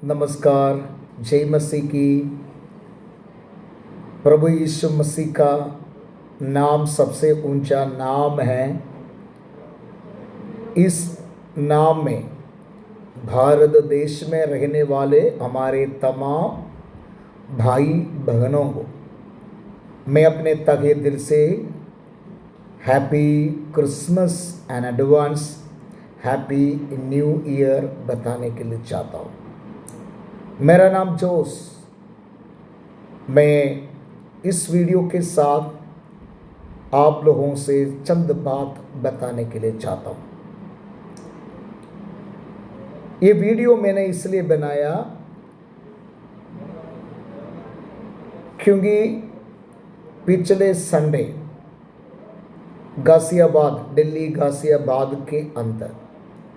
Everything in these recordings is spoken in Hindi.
नमस्कार। जय मसीह की। प्रभु यीशु मसीह का नाम सबसे ऊंचा नाम है। इस नाम में भारत देश में रहने वाले हमारे तमाम भाई बहनों को मैं अपने तहे दिल से happy Christmas and advance happy new year बताने के लिए चाहता हूँ। मेरा नाम जोस। मैं इस वीडियो के साथ आप लोगों से चंद बात बताने के लिए चाहता हूँ। ये वीडियो मैंने इसलिए बनाया क्योंकि पिछले संडे गाजियाबाद, दिल्ली गाजियाबाद के अंदर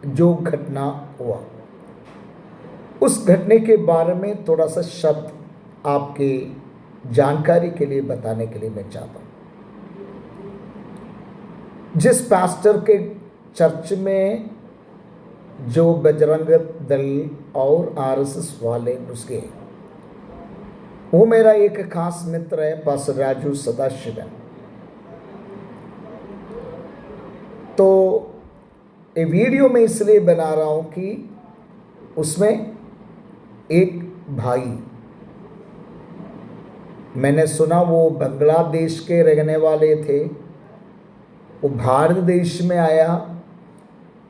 जो घटना हुआ, उस घटने के बारे में थोड़ा सा शब्द आपके जानकारी के लिए बताने के लिए मैं चाहता हूँ। जिस पास्टर के चर्च में जो बजरंग दल और आरएसएस वाले घुस गए, वो मेरा एक खास मित्र है, पास्टर राजू सदाशिवन। तो ये वीडियो में इसलिए बना रहा हूँ कि उसमें एक भाई, मैंने सुना वो बांग्लादेश के रहने वाले थे, वो भारत देश में आया।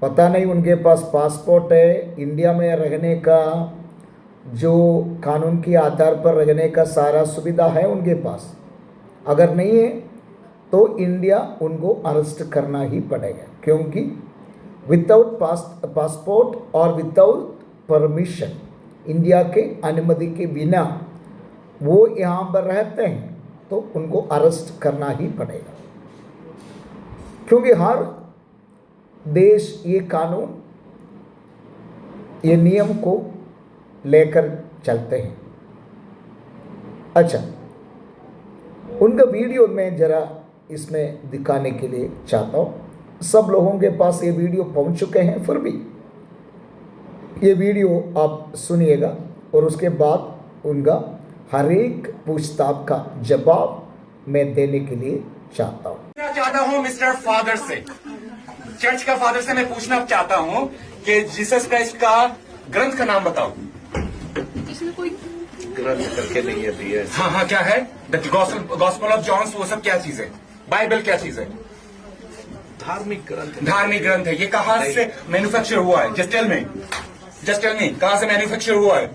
पता नहीं उनके पास पासपोर्ट है, इंडिया में रहने का जो कानून के आधार पर रहने का सारा सुविधा है उनके पास। अगर नहीं है तो इंडिया उनको अरेस्ट करना ही पड़ेगा, क्योंकि विदाउट पासपोर्ट और विदाउट परमिशन, इंडिया के अनुमति के बिना वो यहाँ पर रहते हैं तो उनको अरेस्ट करना ही पड़ेगा, क्योंकि हर देश ये कानून, ये नियम को लेकर चलते हैं। अच्छा, उनका वीडियो मैं जरा इसमें दिखाने के लिए चाहता हूँ। सब लोगों के पास ये वीडियो पहुँच चुके हैं, फिर भी ये वीडियो आप सुनिएगा और उसके बाद उनका हर एक पूछताछ का जवाब मैं देने के लिए चाहता हूँ। मैं चाहता हूँ मिस्टर फादर से, चर्च का फादर से मैं पूछना चाहता हूँ कि जीसस क्राइस्ट का ग्रंथ का नाम बताओ। ग्रंथ करके नहीं है दिया। हाँ, क्या है? द गॉस्पेल ऑफ जॉन्स, वो सब क्या चीज है? बाइबल क्या चीज है? धार्मिक ग्रंथ। धार्मिक ग्रंथ है। ये कहाँ से मैन्युफैक्चर हुआ है? जस्ट टेल मी कहाँ से मैन्युफैक्चर हुआ है?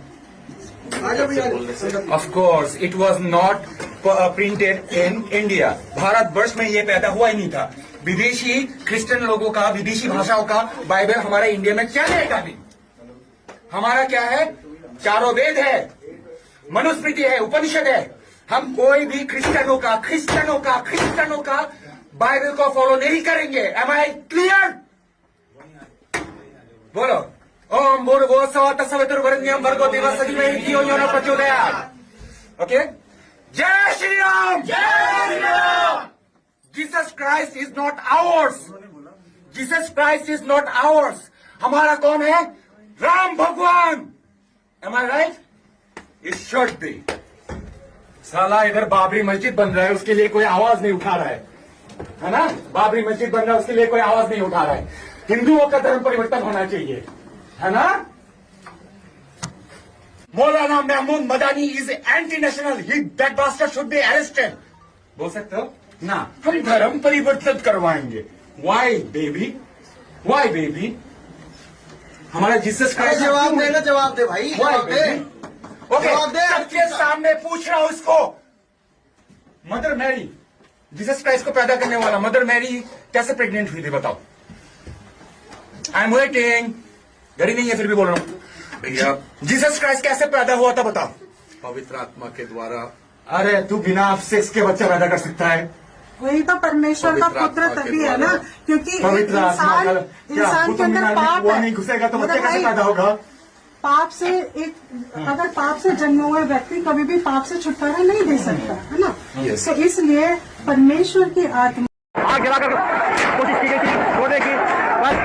Of course it was not printed in India. Bharatvarsh में ये पैदा हुआ ही नहीं था। विदेशी क्रिश्चियन लोगों का, विदेशी भाषाओं का बाइबल हमारे इंडिया में क्या रहेगा भी? हमारा क्या है? चारों वेद है, मनुस्मृति है, उपनिषद है। हम कोई भी क्रिश्चियनों का बाइबल को फॉलो नहीं करेंगे। Am I clear? बोलो। ओम भूर्भुवः तत्सवितुर्वरेण्यं भर्गो देवस्य धीमहि धियो यो न प्रचोदयात्। ओके, जय श्री राम। जय Shri Ram. Jesus Christ is not ours. Jesus Christ is not ours. हमारा कौन है? राम भगवान। Am I right? It should be. साला इधर बाबरी मस्जिद बन रहा है, उसके लिए कोई आवाज नहीं उठा रहा है ना? बाबरी मस्जिद बन रहा है, उसके लिए कोई आवाज नहीं उठा रहा है। हिंदुओं का धर्म परिवर्तन होना चाहिए, है ना? Maulana Mahmood Madani is anti national, that bastard should be arrested. बोल सकते हो ना? हम धर्म परिवर्तन करवाएंगे। Why baby? Why baby? हमारा जीसस क्राइस्ट जवाब दे ना, जवाब दे भाई, जवाब दे। ओके, सबके सामने पूछ रहा हूं इसको। मदर मैरी, जीसस क्राइस्ट को पैदा करने वाला मदर मैरी कैसे प्रेग्नेंट हुई थी बताओ? I am waiting. घड़ी नहीं है फिर भी बोल रहा हूं। भैया, जीसस क्राइस्ट कैसे पैदा हुआ था बताओ? पवित्र आत्मा के द्वारा। अरे तू बिना सेक्स के बच्चा पैदा कर सकता है? वही तो परमेश्वर का पुत्र तभी है ना, क्योंकि पवित्र आत्मा इंसान के अंदर पाप है। नहीं घुसेगा तो बच्चा कैसे पैदा होगा? पाप से अगर पाप से जन्म हुआ व्यक्ति कभी भी पाप से छुटकारा नहीं दे सकता, है ना? तो इसलिए परमेश्वर की आत्मा आग जलाकर कोशिश की गई थी छोड़ने की, बस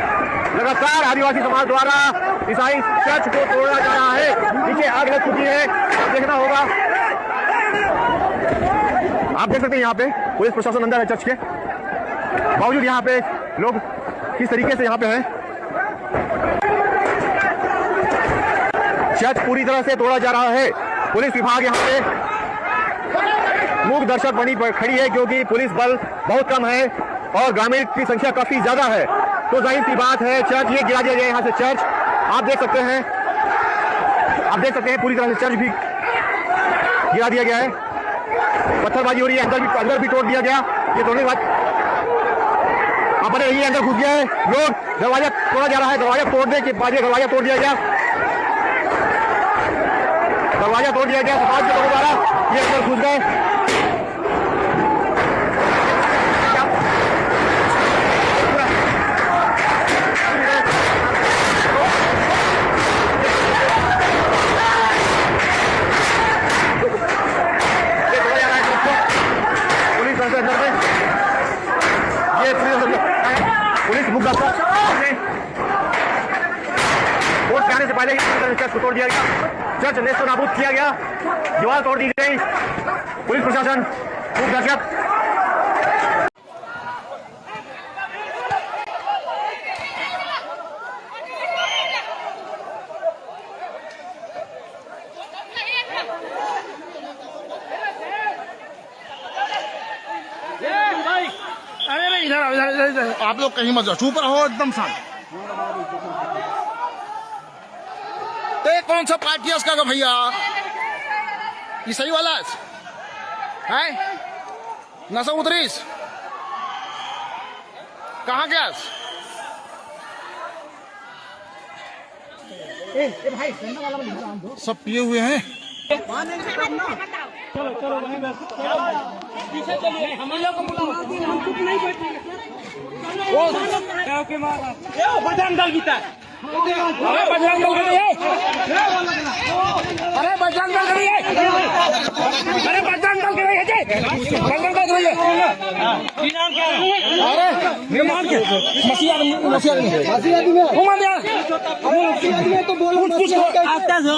लगातार आदिवासी समाज द्वारा ईसाई चर्च को तोड़ा जा रहा है। नीचे आग लग चुकी है, देखना होगा। आप देख सकते हैं यहाँ पे पुलिस प्रशासन अंदर है चर्च के, बावजूद यहाँ पे लोग किस तरीके से यहाँ पे हैं। चर्च पूरी तरह से तोड़ा जा रहा है। पुलिस विभाग यहाँ पे मूक दर्शक बनी खड़ी है, क्योंकि पुलिस बल बहुत कम है और ग्रामीण की संख्या काफी ज्यादा है। तो जाहिर सी बात है चर्च ये गिरा दिया गया यहाँ से। चर्च आप देख सकते हैं, पूरी तरह से चर्च भी गिरा दिया गया है। पत्थरबाजी हो रही है, अंदर भी तोड़ दिया गया। ये तोड़ने के बाद आप बने रहिए, अंदर घुस गया है लोग। दरवाजा तोड़ा जा रहा है, दरवाजा तोड़ने के बाद दरवाजा तोड़ दिया गया, समाज के लोगों द्वारा ये अंदर घुस गए। पुलिस मुख्य वोट के आने से पहले ही चर्च को तोड़ दिया गया, चर्च नेस्तो नाबूद किया गया, दीवार तोड़ दी गई। पुलिस प्रशासन खूब दहशत। इधर आप लोग कहीं मत जाओ, चुप रहो एकदम शांत। तो कौन सा पार्टी है उसका भैया? ये सही वाला है? नशा उतरीस कहाँ गया? सब पिए हुए हैं। चलो चलो वहीं पीछे चलिए, हम लोग को नहीं बैठेंगे। बजरंग दल गीता, अरे बजरंग दल करिए, अरे बजरंग दल करिए, अरे बजरंग दल करिए, बजरंग दल करिए। अरे निर्माण के मसीहा उमर यार, अरे तो बोलो कुछ आता हो।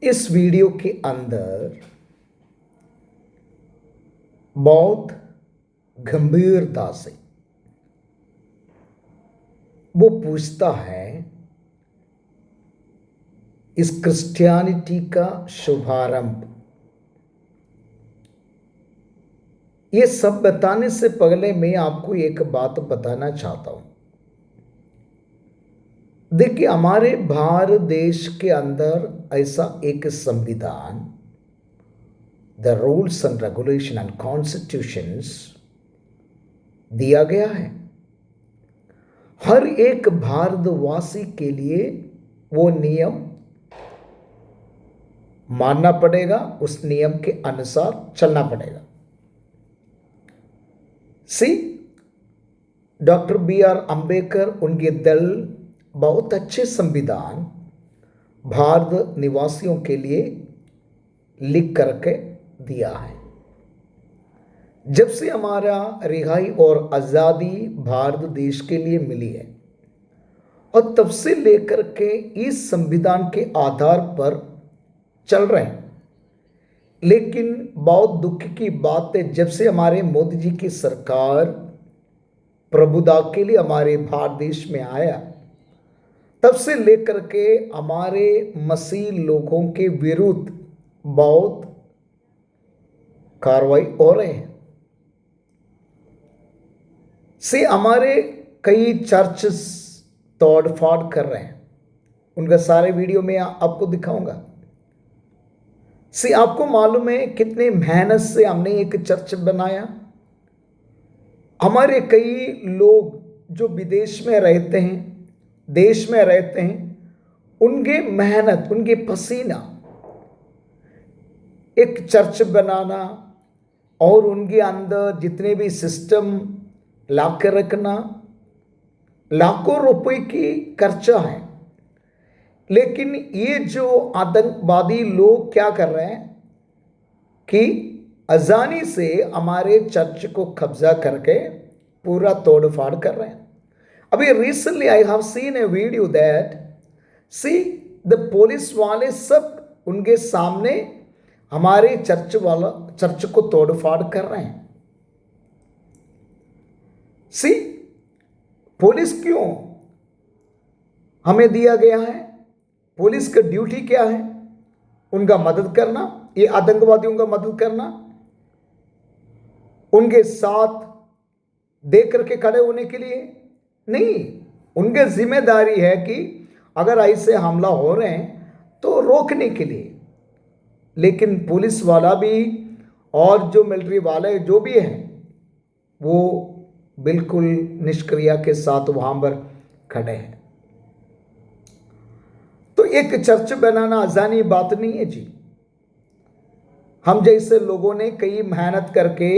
इस वीडियो के अंदर बहुत गंभीरता से वो पूछता है इस क्रिश्चियनिटी का शुभारंभ। ये सब बताने से पहले मैं आपको एक बात बताना चाहता हूं। देखिए, हमारे भारत देश के अंदर ऐसा एक संविधान, the rules and regulation and constitutions दिया गया है। हर एक भारतवासी के लिए वो नियम मानना पड़ेगा, उस नियम के अनुसार चलना पड़ेगा। सी, डॉक्टर B.R. अम्बेडकर उनके दल बहुत अच्छे संविधान भारत निवासियों के लिए लिख करके दिया है। जब से हमारा रिहाई और आज़ादी भारत देश के लिए मिली है और तब से लेकर के इस संविधान के आधार पर चल रहे हैं। लेकिन बहुत दुख की बात है, जब से हमारे मोदी जी की सरकार प्रभुता के लिए हमारे भारत देश में आया तब से लेकर के हमारे मसीह लोगों के विरुद्ध बहुत कार्रवाई हो रहे हैं। से हमारे कई चर्चेस तोड़ फाड़ कर रहे हैं, उनका सारे वीडियो में आपको दिखाऊंगा। से आपको मालूम है कितने मेहनत से हमने एक चर्च बनाया। हमारे कई लोग जो विदेश में रहते हैं, देश में रहते हैं, उनके मेहनत, उनके पसीना एक चर्च बनाना और उनके अंदर जितने भी सिस्टम ला कर रखना, लाखों रुपए की खर्चा है। लेकिन ये जो आतंकवादी लोग क्या कर रहे हैं कि आसानी से हमारे चर्च को कब्जा करके पूरा तोड़ फाड़ कर रहे हैं। अभी recently I have seen A video that see the police वाले सब उनके सामने हमारे चर्च को तोड़ फाड़ कर रहे हैं। सी पुलिस क्यों हमें दिया गया है? पुलिस का ड्यूटी क्या है? उनका मदद करना, ये आतंकवादियों का मदद करना, उनके साथ देख करके खड़े होने के लिए नहीं। उनकी जिम्मेदारी है कि अगर ऐसे हमला हो रहे हैं तो रोकने के लिए। लेकिन पुलिस वाला भी और जो मिलिट्री वाले जो भी हैं वो बिल्कुल निष्क्रिय के साथ वहां पर खड़े हैं। तो एक चर्च बनाना आसानी बात नहीं है जी। हम जैसे लोगों ने कई मेहनत करके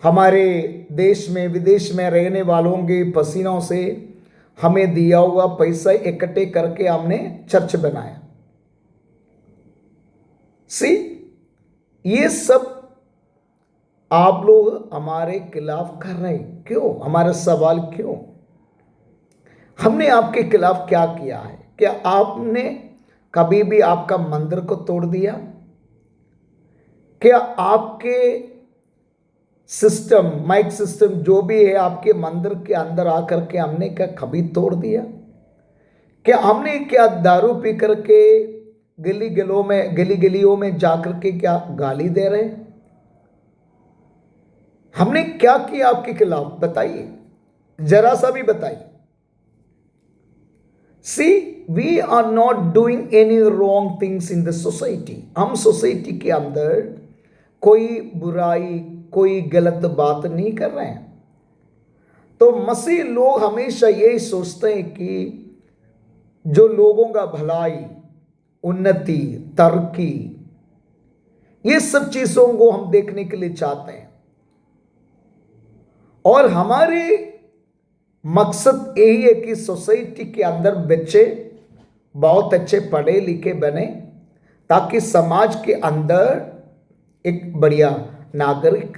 हमारे देश में विदेश में रहने वालों के पसीनों से हमें दिया हुआ पैसा इकट्ठे करके हमने चर्च बनाया। सी ये सब आप लोग हमारे खिलाफ कर रहे हैं, क्यों? हमारा सवाल क्यों? हमने आपके खिलाफ क्या किया है? क्या आपने कभी भी आपका मंदिर को तोड़ दिया? क्या आपके सिस्टम, माइक सिस्टम जो भी है आपके मंदिर के अंदर आकर के हमने क्या कभी तोड़ दिया? क्या हमने क्या दारू पी करके गली गलियों में जाकर के क्या गाली दे रहे हैं? हमने क्या किया आपके खिलाफ? बताइए, जरा सा भी बताइए। See we are not doing any wrong things in the society. हम सोसाइटी के अंदर कोई बुराई, कोई गलत बात नहीं कर रहे हैं। तो मसीह लोग हमेशा यही सोचते हैं कि जो लोगों का भलाई, उन्नति, तरक्की, ये सब चीजों को हम देखने के लिए चाहते हैं। और हमारे मकसद यही है कि सोसाइटी के अंदर बच्चे बहुत अच्छे पढ़े लिखे बने ताकि समाज के अंदर एक बढ़िया नागरिक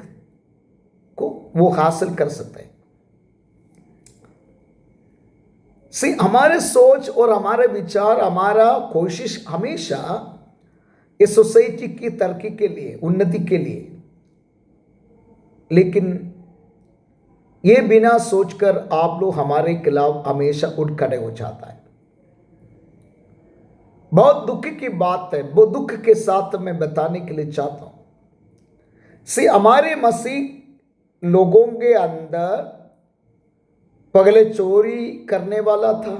को वो हासिल कर सकते हैं। सी हमारे सोच और हमारे विचार, हमारा कोशिश हमेशा इस सोसाइटी की तरक्की के लिए, उन्नति के लिए, लेकिन ये बिना सोचकर आप लोग हमारे खिलाफ हमेशा उठ खड़े हो जाता है। बहुत दुख की बात है, वो दुख के साथ मैं बताने के लिए चाहता हूं। सी हमारे मसीह लोगों के अंदर पगले चोरी करने वाला था,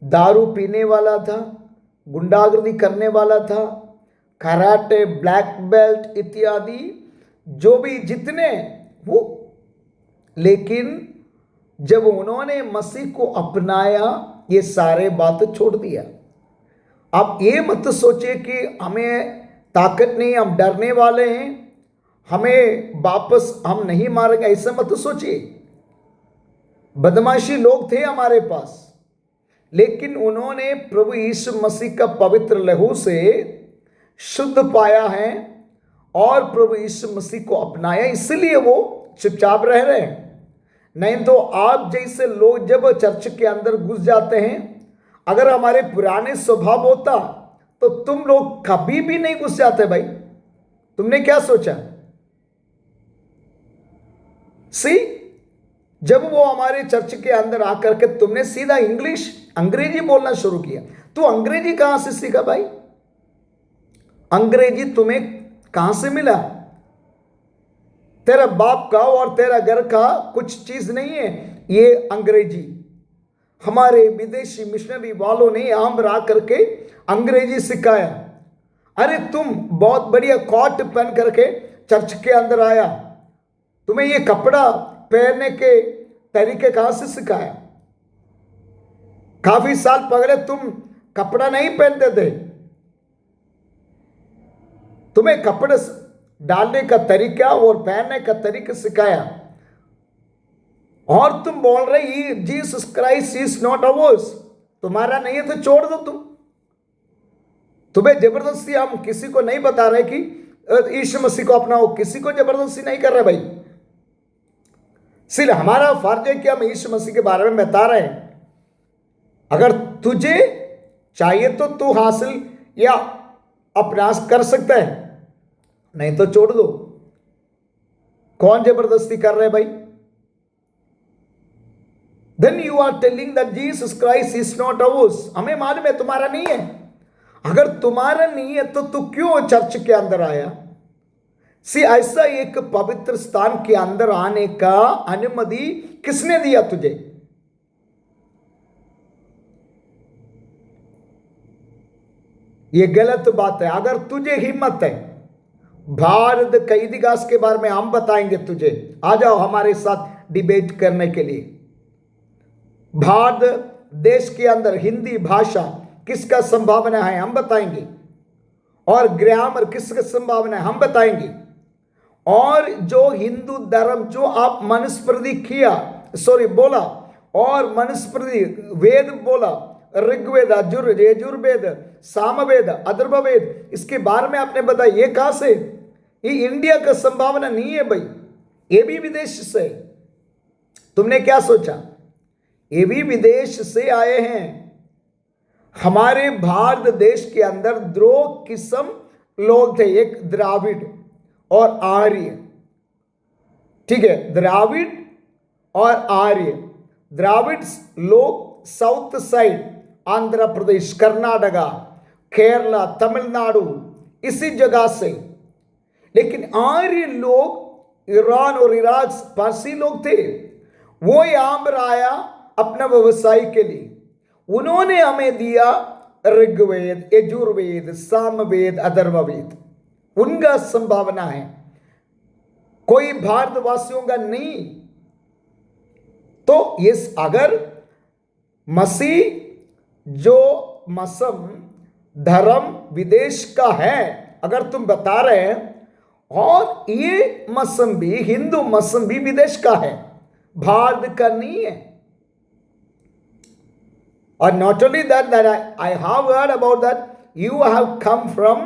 दारू पीने वाला था, गुंडागर्दी करने वाला था, कराटे, ब्लैक बेल्ट इत्यादि जो भी जितने वो, लेकिन जब उन्होंने मसीह को अपनाया ये सारे बात छोड़ दिया। आप ये मत सोचिए कि हमें ताकत नहीं, हम डरने वाले हैं, हमें वापस हम नहीं मारेंगे, ऐसा मत सोचिए। बदमाशी लोग थे हमारे पास, लेकिन उन्होंने प्रभु यीशु मसीह का पवित्र लहू से शुद्ध पाया है और प्रभु यीशु मसीह को अपनाया, इसलिए वो चुपचाप रह रहे हैं। नहीं तो आप जैसे लोग जब चर्च के अंदर घुस जाते हैं, अगर हमारे पुराने स्वभाव होता तो तुम लोग कभी भी नहीं घुस जाते भाई। तुमने क्या सोचा? जब वो हमारे चर्च के अंदर आकर के तुमने सीधा अंग्रेजी बोलना शुरू किया। तो अंग्रेजी कहां से सीखा भाई? अंग्रेजी तुम्हें कहां से मिला? तेरा बाप का और तेरा घर का कुछ चीज नहीं है ये अंग्रेजी। हमारे विदेशी मिशनरी वालों ने यहां पर आकर के अंग्रेजी सिखाया। अरे तुम बहुत बढ़िया कोट पहन करके चर्च के अंदर आया, तुम्हें ये कपड़ा पहनने के तरीके कहां से सिखाया? काफी साल पहले तुम कपड़ा नहीं पहनते थे, तुम्हें कपड़े डालने का तरीका और पहनने का तरीका सिखाया, और तुम बोल रहे Jesus Christ is not ours, तुम्हारा नहीं है तो छोड़ दो। तुम्हें जबरदस्ती हम किसी को नहीं बता रहे कि यीशु मसीह को अपनाओ, किसी को जबरदस्ती नहीं कर रहे भाई। सिर्फ हमारा फर्ज है कि हम यीशु मसीह के बारे में बता रहे हैं। अगर तुझे चाहिए तो तू हासिल या अपना कर सकता है, नहीं तो छोड़ दो। कौन जबरदस्ती कर रहे भाई? Then you are telling that Jesus Christ is not ours. हमें मालूम है तुम्हारा नहीं है। अगर तुम्हारा नहीं है तो तू क्यों चर्च के अंदर आया? ऐसा एक पवित्र स्थान के अंदर आने का अनुमति किसने दिया तुझे? ये गलत बात है। अगर तुझे हिम्मत है, भारत का इतिहास के बारे में हम बताएंगे तुझे, आ जाओ हमारे साथ डिबेट करने के लिए। भारत देश के अंदर हिंदी भाषा किसका संभावना है हम बताएंगे, और ग्रामर किसका संभावना है हम बताएंगे, और जो हिंदू धर्म जो आप मनुस्मृति बोला और मनुस्मृति वेद बोला, ऋग्वेद, यजुर्वेद, सामवेद, अथर्ववेद, इसके बारे में आपने बताया। ये कहां से? ये इंडिया का संभावना नहीं है भाई, ये भी विदेश से। तुमने क्या सोचा? ये भी विदेश से आए हैं। हमारे भारत देश के अंदर दो किस्म लोग थे, एक द्राविड़ और आर्य। ठीक है, द्राविड़ और आर्य। द्राविड़ लोग साउथ साइड, आंध्र प्रदेश, कर्नाटका, केरला, तमिलनाडु, इसी जगह से। लेकिन आर्य लोग ईरान और इराक, पारसी लोग थे। वो यहां पर आया अपना व्यवसाय के लिए। उन्होंने हमें दिया ऋग्वेद, यजुर्वेद, सामवेद, अथर्ववेद। उनका संभावना है, कोई भारतवासियों का नहीं। तो ये अगर मसीह जो मसम धर्म विदेश का है, अगर तुम बता रहे हैं, और ये मसम भी, हिंदू मसम भी विदेश का है, भारत का नहीं है। और not only that I have heard about that you have come from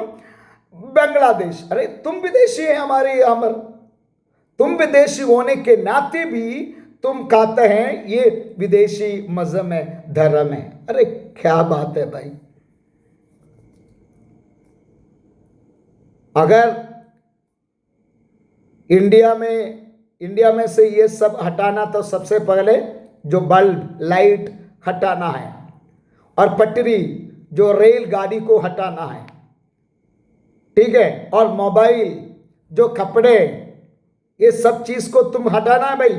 Bangladesh. अरे तुम विदेशी है हमारे यहाँ पर, तुम विदेशी होने के नाते भी तुम कहते हैं ये विदेशी मजहब है, धर्म है। अरे क्या बात है भाई। अगर इंडिया में से ये सब हटाना, तो सबसे पहले जो बल्ब लाइट हटाना है, और पटरी जो रेल गाड़ी को हटाना है, ठीक है, और मोबाइल, जो कपड़े, ये सब चीज को तुम हटाना है भाई,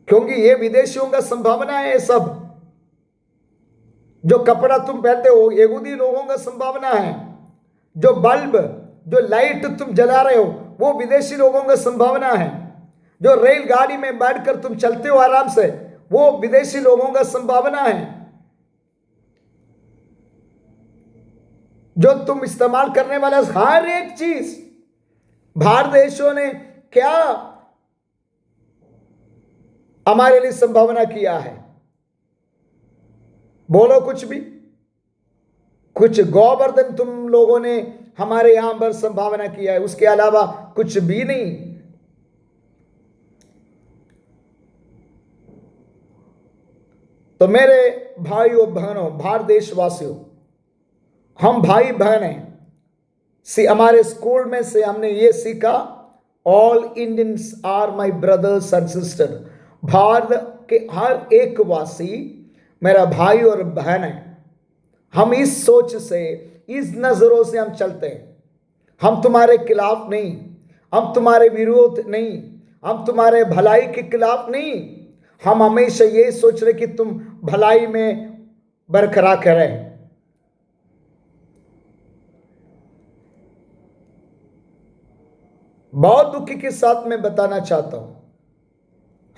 क्योंकि ये विदेशियों का संभावना है। ये सब जो कपड़ा तुम पहनते हो यहूदी लोगों का संभावना है। जो बल्ब, जो लाइट तुम जला रहे हो, वो विदेशी लोगों का संभावना है। जो रेलगाड़ी में बैठकर तुम चलते हो आराम से, वो विदेशी लोगों का संभावना है। जो तुम इस्तेमाल करने वाला हर एक चीज, भारत देशों ने क्या हमारे लिए संभावना किया है? बोलो कुछ भी। कुछ गोवर्धन तुम लोगों ने हमारे यहां पर संभावना किया है, उसके अलावा कुछ भी नहीं। तो मेरे भाइयों बहनों, भारत देशवासियों, हम भाई बहन हैं। हमारे स्कूल में से हमने ये सीखा, all Indians are my brothers and sister. Bharat के हर एक वासी मेरा भाई और बहन है। हम इस सोच से, इस नजरों से हम चलते हैं। हम तुम्हारे खिलाफ नहीं, हम तुम्हारे विरोध नहीं, हम तुम्हारे भलाई के खिलाफ नहीं। हम हमेशा ये सोच रहे कि तुम भलाई में बरकरार करें। बहुत दुखी के साथ मैं बताना चाहता हूं,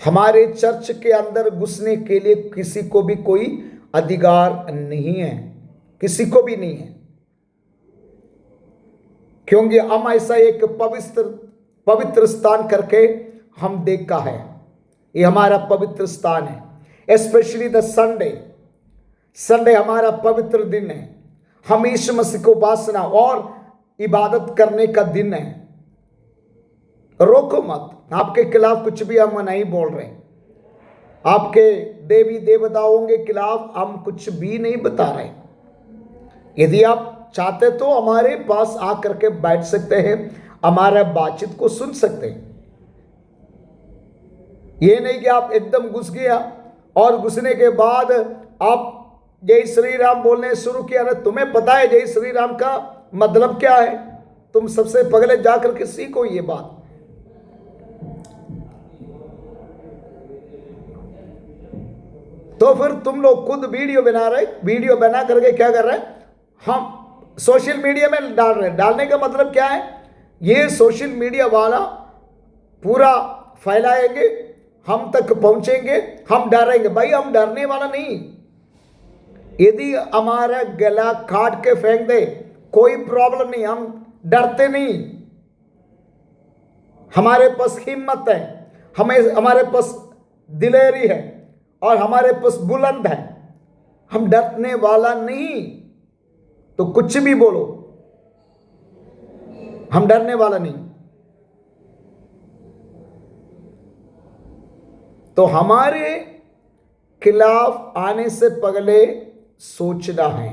हमारे चर्च के अंदर घुसने के लिए किसी को भी कोई अधिकार नहीं है, किसी को भी नहीं है, क्योंकि हम ऐसा एक पवित्र स्थान करके हम देखा है। ये हमारा पवित्र स्थान है। स्पेशली द संडे हमारा पवित्र दिन है। हम यीशु मसीह को उपासना और इबादत करने का दिन है। रोको मत, आपके खिलाफ कुछ भी हम नहीं बोल रहे, आपके देवी देवताओं के खिलाफ हम कुछ भी नहीं बता रहे। यदि आप चाहते तो हमारे पास आकर के बैठ सकते हैं, हमारा बातचीत को सुन सकते हैं। ये नहीं कि आप एकदम घुस गया और घुसने के बाद आप जय श्री राम बोलने शुरू किया। ना, तुम्हें पता है जय श्री राम का मतलब क्या है? तुम सबसे पहले जाकर के सीखो ये बात। तो फिर तुम लोग खुद वीडियो बना रहे, वीडियो बना करके क्या कर रहे हैं? हम सोशल मीडिया में डाल रहे हैं। डालने का मतलब क्या है? ये सोशल मीडिया वाला पूरा फैलाएंगे, हम तक पहुंचेंगे, हम डरेंगे। भाई हम डरने वाला नहीं। यदि हमारा गला काट के फेंक दे कोई प्रॉब्लम नहीं, हम डरते नहीं। हमारे पास हिम्मत है, हमारे पास दिलेरी है और हमारे पास बुलंद है। हम डरने वाला नहीं। तो कुछ भी बोलो, हम डरने वाला नहीं। तो हमारे खिलाफ आने से पहले सोचना है,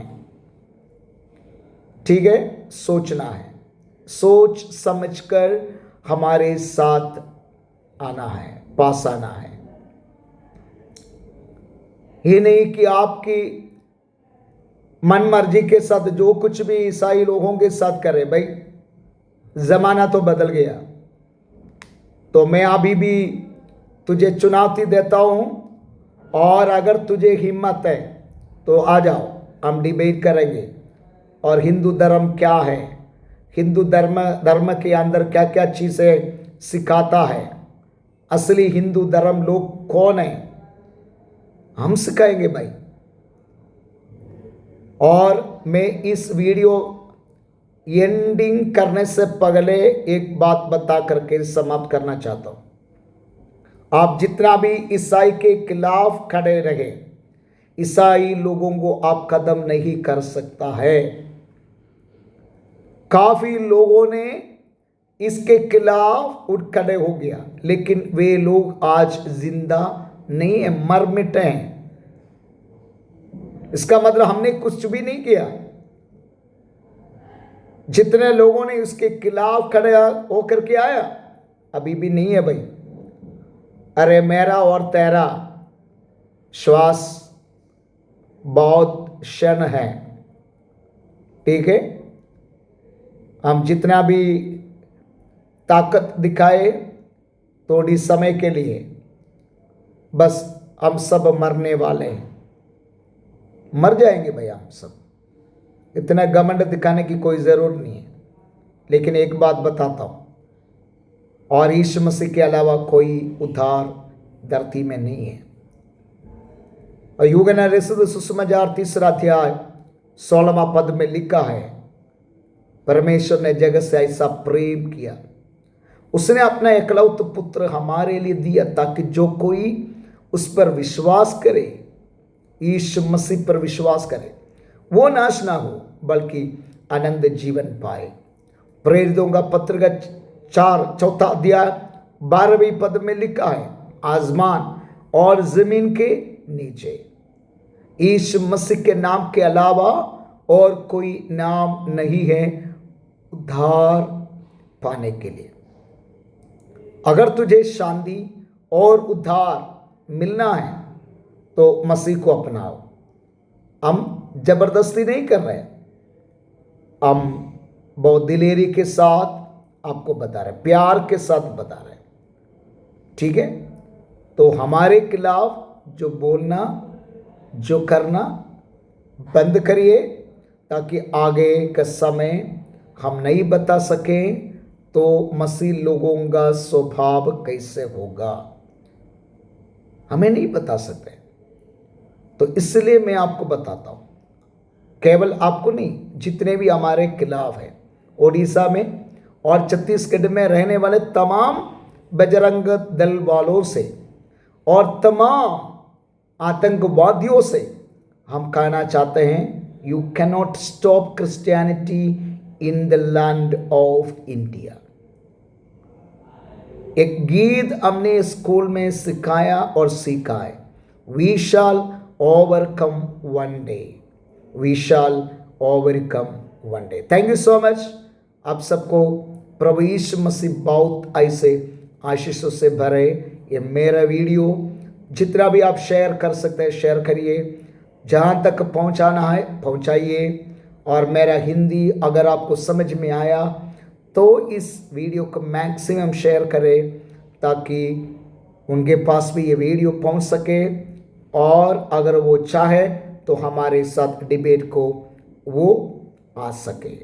ठीक है? सोचना है, सोच समझकर हमारे साथ आना है, पास आना है। ये नहीं कि आपकी मन मर्जी के साथ जो कुछ भी ईसाई लोगों के साथ करे। भाई जमाना तो बदल गया। तो मैं अभी भी तुझे चुनौती देता हूं, और अगर तुझे हिम्मत है तो आ जाओ, हम डिबेट करेंगे। और हिंदू धर्म क्या है, हिंदू धर्म के अंदर क्या क्या चीज़ें सिखाता है, असली हिंदू धर्म लोग कौन है, हम सिखाएंगे भाई। और मैं इस वीडियो एंडिंग करने से पहले एक बात बता करके समाप्त करना चाहता हूं। आप जितना भी ईसाई के खिलाफ खड़े रहे, ईसाई लोगों को आप कदम नहीं कर सकता है। काफी लोगों ने इसके खिलाफ उठ खड़े हो गया, लेकिन वे लोग आज जिंदा नहीं है, मर मिटे हैं। इसका मतलब हमने कुछ भी नहीं किया। जितने लोगों ने इसके खिलाफ खड़े होकर के आया, अभी भी नहीं है भाई। अरे मेरा और तेरा श्वास बहुत क्षण है, ठीक है? हम जितना भी ताकत दिखाए थोड़ी समय के लिए, बस हम सब मरने वाले हैं, मर जाएंगे भाई हम सब। इतना घमंड दिखाने की कोई ज़रूरत नहीं है। लेकिन एक बात बताता हूँ, और यीशु मसीह के अलावा कोई उद्धार धरती में नहीं है। और यूहन्ना रसूल सुसमाचार 3 अध्याय 16वां पद में लिखा है, परमेश्वर ने जगत से ऐसा प्रेम किया, उसने अपना एकलौत पुत्र हमारे लिए दिया, ताकि जो कोई उस पर विश्वास करे, यीशु मसीह पर विश्वास करे, वो नाश ना हो बल्कि आनंद जीवन पाए। प्रेरितों का पत्र का 4 अध्याय 12वें पद में लिखा है, आसमान और जमीन के नीचे यीशु मसीह के नाम के अलावा और कोई नाम नहीं है उद्धार पाने के लिए। अगर तुझे शांति और उद्धार मिलना है तो मसीह को अपनाओ। हम जबरदस्ती नहीं कर रहे, हम बहुत दिलेरी के साथ आपको बता रहे, प्यार के साथ बता रहे, ठीक है। तो हमारे खिलाफ जो बोलना जो करना बंद करिए, ताकि आगे का समय हम नहीं बता सकें तो मसीह लोगों का स्वभाव कैसे होगा, हमें नहीं बता सकते। तो इसलिए मैं आपको बताता हूँ, केवल आपको नहीं, जितने भी हमारे खिलाफ हैं ओडिशा में और छत्तीसगढ़ में रहने वाले तमाम बजरंग दल वालों से और तमाम आतंकवादियों से हम कहना चाहते हैं, you cannot stop Christianity in the land of India. एक गीत हमने स्कूल में सिखाया और सीखा है, we shall overcome one day, we shall overcome one day. Thank you so much. आप सबको प्रभु यीशु मसीह बहुत ऐसे आशीषों से भरे। ये मेरा वीडियो जितना भी आप शेयर कर सकते हैं शेयर करिए, जहाँ तक पहुँचाना है पहुँचाइए। और मेरा हिंदी अगर आपको समझ में आया तो इस वीडियो को मैक्सिमम शेयर करें, ताकि उनके पास भी ये वीडियो पहुंच सके, और अगर वो चाहे तो हमारे साथ डिबेट को वो आ सके।